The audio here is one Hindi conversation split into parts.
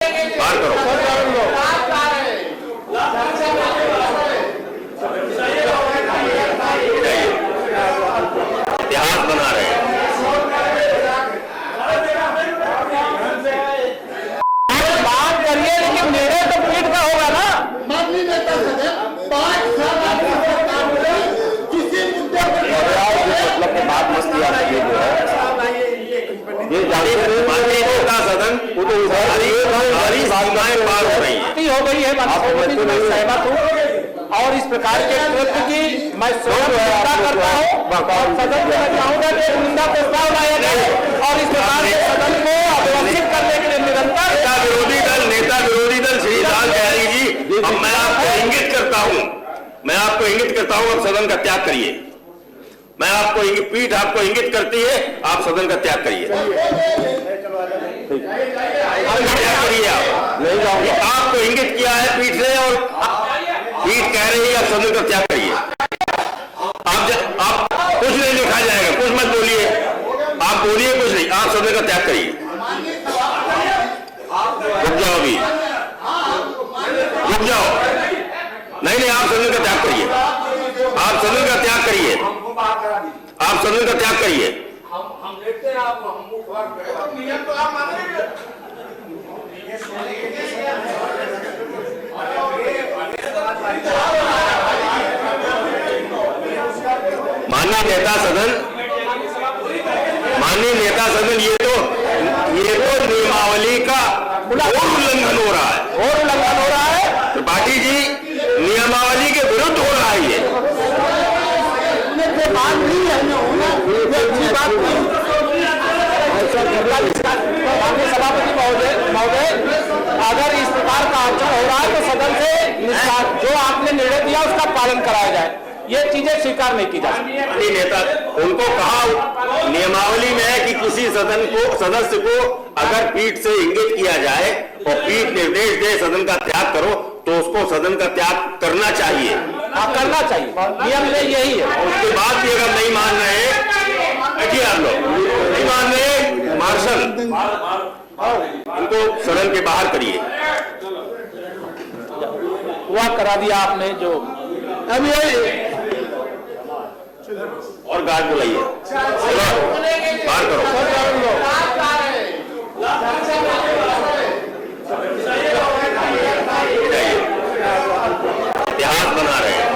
बाहर करो। इतिहास बना रहे हैं। बात करिए, लेकिन मेरे तो पीठ का होगा ना। माननीय नेता सदन 5 साल किसी मुद्दे पर मतलब की बात मस्ती आती है ये माननीय नेता सदन सारी सीमाएं पार हो रही है। हो गई है, मैं सहमत हूँ और इस प्रकार के कृत्य की मैं स्वयं निंदा करता हूँ और सदन में मैं चाहूंगा कि निंदा प्रस्ताव लाया जाए और इस प्रकार के सदन को अव्यवस्थित करने के लिए निरंतर नेता विरोधी दल श्री लाल बिहारी जी, अब मैं आपको इंगित करता हूं अब सदन का त्याग करिए। मैं आपको पीठ आपको इंगित करती है, आप सदन का त्याग करिए। नहीं जाऊंगा, आपको इंगित किया है पीठ ने और पीठ कह रही है आप सदन का त्याग करिए। आप कुछ नहीं लिखा जाएगा, कुछ मत बोलिए, आप बोलिए कुछ नहीं, आप सदन का त्याग करिए। रुक जाओ, अभी रुक जाओ। नहीं, आप सदन का त्याग करिए, आप सदन का त्याग करिए, आप सदन का त्याग करिए। हम देखते हैं आप नियम तो आप मानेंगे। माननीय नेता सदन ये तो नियमावली का उल्लंघन हो रहा है। त्रिपाठी जी, नियमावली के विरुद्ध हो रहा है ये। सभापति महोदय, अगर इस प्रकार का आचरण हो रहा है तो सदन से जो आपने निर्णय दिया उसका पालन कराया जाए। ये चीजें स्वीकार नहीं की जा सकती। नेता उनको कहा नियमावली में है कि किसी सदस्य को अगर पीठ से इंगित किया जाए और पीठ निर्देश दे सदन का त्याग करो तो उसको सदन का त्याग करना चाहिए। करना चाहिए, नियम में यही है। उसके बाद भी अगर नहीं मान रहे, देखिए आप लोग नहीं मान रहे, मार्शल इनको सदन के बाहर करिए। वह करा दिया आपने जो अभी और गार्ड बुलाइए, बाहर करो। इतिहास बना रहे हैं।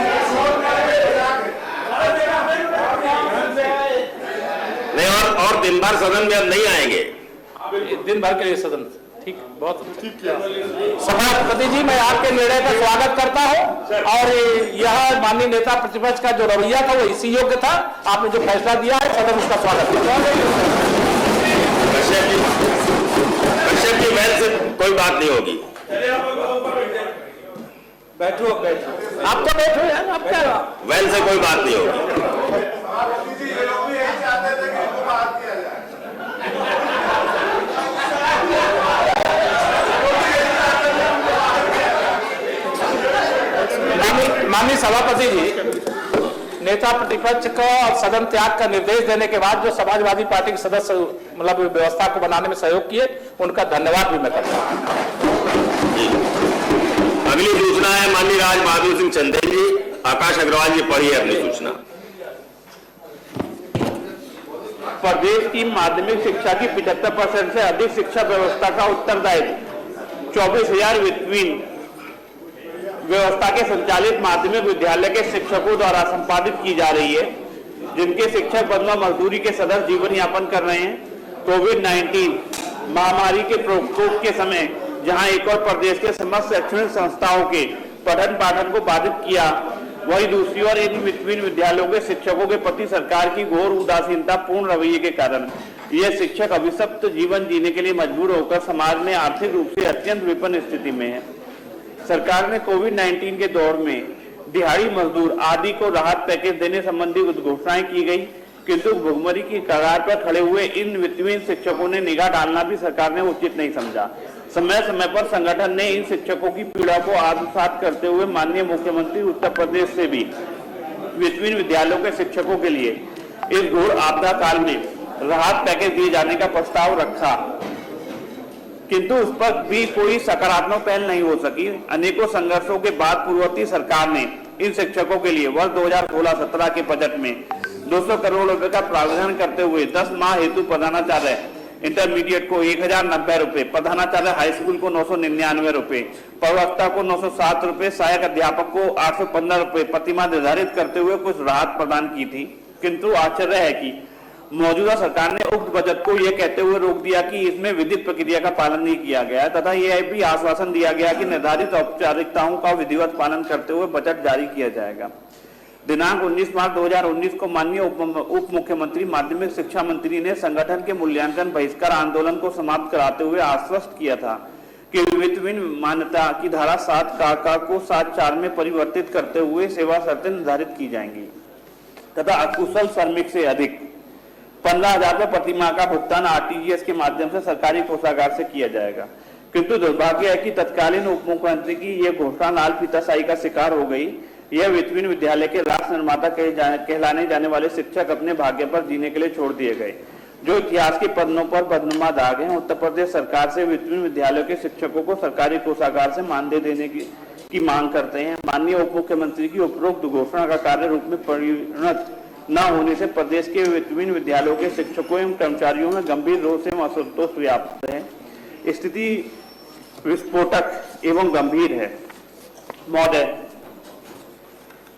नहीं, और दिन भर सदन में अब नहीं आएंगे, दिन भर के लिए सदन। ठीक, बहुत ठीक किया सभापति जी। मैं आपके निर्णय का स्वागत करता हूं और यह माननीय नेता प्रतिपक्ष का जो रवैया था वो इसी योग्य था। आपने जो फैसला दिया है सदन उसका स्वागत करता है। कश्यप जी वैल से कोई बात नहीं होगी। बैठो, आप तो बैठो यार, आप क्या वैल से कोई बात नहीं होगी। माननीय सभापति जी, नेता प्रतिपक्ष को सदन त्याग का निर्देश देने के बाद जो समाजवादी पार्टी के सदस्य मतलब व्यवस्था को बनाने में सहयोग किए, उनका धन्यवाद भी मैं करता हूं। अगली सूचना है माननीय राज बहादुर सिंह चंदेल जी। आकाश अग्रवाल जी पढ़िए अपनी सूचना। प्रदेश की माध्यमिक शिक्षा की 75% से अधिक शिक्षा व्यवस्था का उत्तरदायित्व 24,000 वित्तीय व्यवस्था के संचालित माध्यमिक विद्यालय के शिक्षकों द्वारा संपादित की जा रही है, जिनके शिक्षक बंधुआ मजदूरी के सदस्य जीवन यापन कर रहे हैं। कोविड-19 महामारी के प्रकोप के समय जहां एक और प्रदेश के समस्त शैक्षणिक संस्थाओं के पठन पाठन को बाधित किया, वहीं दूसरी ओर इन वित्तीय विद्यालयों के शिक्षकों के प्रति सरकार की घोर उदासीनता पूर्ण रवैये के कारण ये शिक्षक अभिशप्त जीवन जीने के लिए मजबूर होकर समाज में आर्थिक रूप से अत्यंत विपन्न स्थिति में है। सरकार ने कोविड-19 के दौर में दिहाड़ी मजदूर आदि को राहत पैकेज देने संबंधी घोषणाएं की गई, किंतु भुखमरी की कगार पर खड़े हुए इन वित्तीय शिक्षकों ने निगाह डालना भी सरकार ने उचित नहीं समझा। समय समय पर संगठन ने इन शिक्षकों की पीड़ा को आत्मसात करते हुए माननीय मुख्यमंत्री उत्तर प्रदेश से भी वित्तीय विद्यालयों के शिक्षकों के लिए इस घोर आपदा काल में राहत पैकेज दिए जाने का प्रस्ताव रखा, किंतु उस पर भी कोई सकारात्मक पहल नहीं हो सकी। अनेकों संघर्षों के बाद पूर्ववर्ती सरकार ने इन शिक्षकों के लिए वर्ष 2016-17 के बजट में 200 करोड़ रुपए का प्रावधान करते हुए 10 माह हेतु प्रधानाचार्य इंटरमीडिएट को 1090 रुपए, प्रधानाचार्य हाई स्कूल को 999 रुपए, प्रवक्ता को 907 रुपए, सहायक अध्यापक को 815 रुपए प्रतिमाह निर्धारित करते हुए कुछ राहत प्रदान की थी। किंतु आश्चर्य है कि मौजूदा सरकार ने उक्त बजट को यह कहते हुए रोक दिया कि इसमें विधिक प्रक्रिया का पालन नहीं किया गया तथा यह भी आश्वासन दिया गया कि निर्धारित औपचारिकताओं का विधिवत पालन करते हुए बजट जारी किया जाएगा। दिनांक 19 मार्च 2019 को माननीय उप मुख्यमंत्री माध्यमिक शिक्षा मंत्री ने संगठन के मूल्यांकन बहिष्कार आंदोलन को समाप्त कराते हुए आश्वस्त किया था कि वित्तीय मान्यता की धारा 7 का को 7(4) में परिवर्तित करते हुए सेवा शर्तें निर्धारित की जाएंगी तथा अकुशल श्रमिक से अधिक 15,000 रुपये प्रतिमाह का भुगतान आरटीजीएस के माध्यम से सरकारी कोषागार से किया जाएगा। किंतु दुर्भाग्य है कि तत्कालीन उप मुख्यमंत्री की यह घोषणा लाल फीताशाही का शिकार हो गई। यह वित्तीय विद्यालय के राष्ट्र निर्माता कहलाने जाने वाले शिक्षक अपने भाग्य पर जीने के लिए छोड़ दिए गए, जो इतिहास के पन्नों पर बदनुमा दाग हैं। उत्तर प्रदेश सरकार से वित्तीय विद्यालयों के शिक्षकों को सरकारी कोषागार से मानदेय देने की मांग करते हैं। माननीय उप मुख्यमंत्री की उपरोक्त घोषणा का कार्य रूप में परिणत न होने से प्रदेश के वित्तीय विद्यालयों के शिक्षकों एवं कर्मचारियों में गंभीर रोष एवं असंतोष व्याप्त है। स्थिति विस्फोटक एवं गंभीर है। महोदय,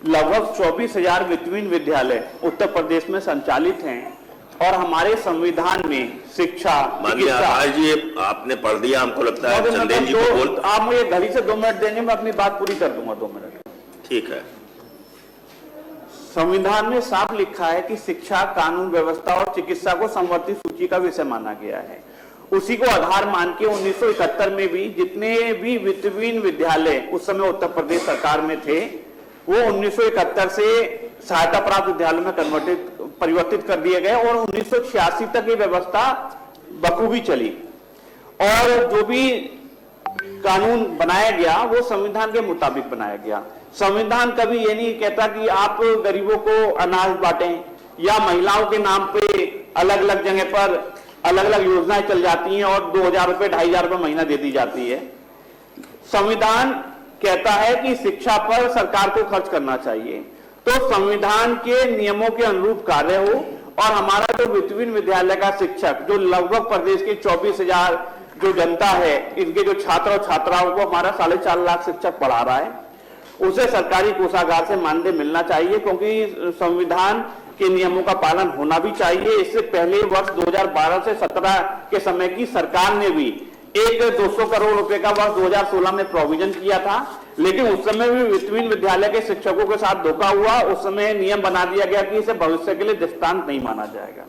लगभग 24,000 वित्तीय विद्यालय उत्तर प्रदेश में संचालित हैं और हमारे संविधान में शिक्षा जी आपने पढ़ दिया, हमको लगता है चंदेल जी को बोल। आप मुझे घड़ी से 2 मिनट देंगे, मैं अपनी बात पूरी कर दूंगा 2 मिनट। ठीक है। संविधान में साफ लिखा है कि शिक्षा, कानून व्यवस्था और चिकित्सा को संवर्धित सूची का विषय माना गया है। उसी को आधार मान के 1971 में भी जितने भी वित्तीय विद्यालय उस समय उत्तर प्रदेश सरकार में थे, वो 1971 से सहायता प्राप्त विद्यालय में परिवर्तित कर दिए गए और 1986 तक ये व्यवस्था बखूबी चली। और जो भी कानून बनाया गया वो संविधान के मुताबिक बनाया गया। संविधान कभी ये नहीं कहता कि आप गरीबों को अनाज बांटें या महिलाओं के नाम पे अलग अलग जगह पर अलग अलग योजनाएं चल जाती हैं और 2,000 रुपए 2,500 रुपए महीना दे दी जाती है। संविधान कहता है कि शिक्षा पर सरकार को खर्च करना चाहिए, तो संविधान के नियमों के अनुरूप कार्य हो। और हमारा जो वित्तीय विद्यालय का शिक्षक जो लगभग प्रदेश के 24,000 जो जनता है, इनके जो छात्र और छात्राओं को हमारा 4.5 लाख शिक्षक पढ़ा रहा है, उसे सरकारी कोषागार से मानदेय मिलना चाहिए, क्योंकि संविधान के नियमों का पालन होना भी चाहिए। इससे पहले वर्ष 2012 से 17 के समय की सरकार ने भी एक 200 करोड़ रुपए का वर्ष 2016 में प्रोविजन किया था, लेकिन उस समय भी वित्तीय विद्यालय के शिक्षकों के साथ धोखा हुआ। उस समय नियम बना दिया गया कि इसे भविष्य के लिए दृष्टांत नहीं माना जाएगा।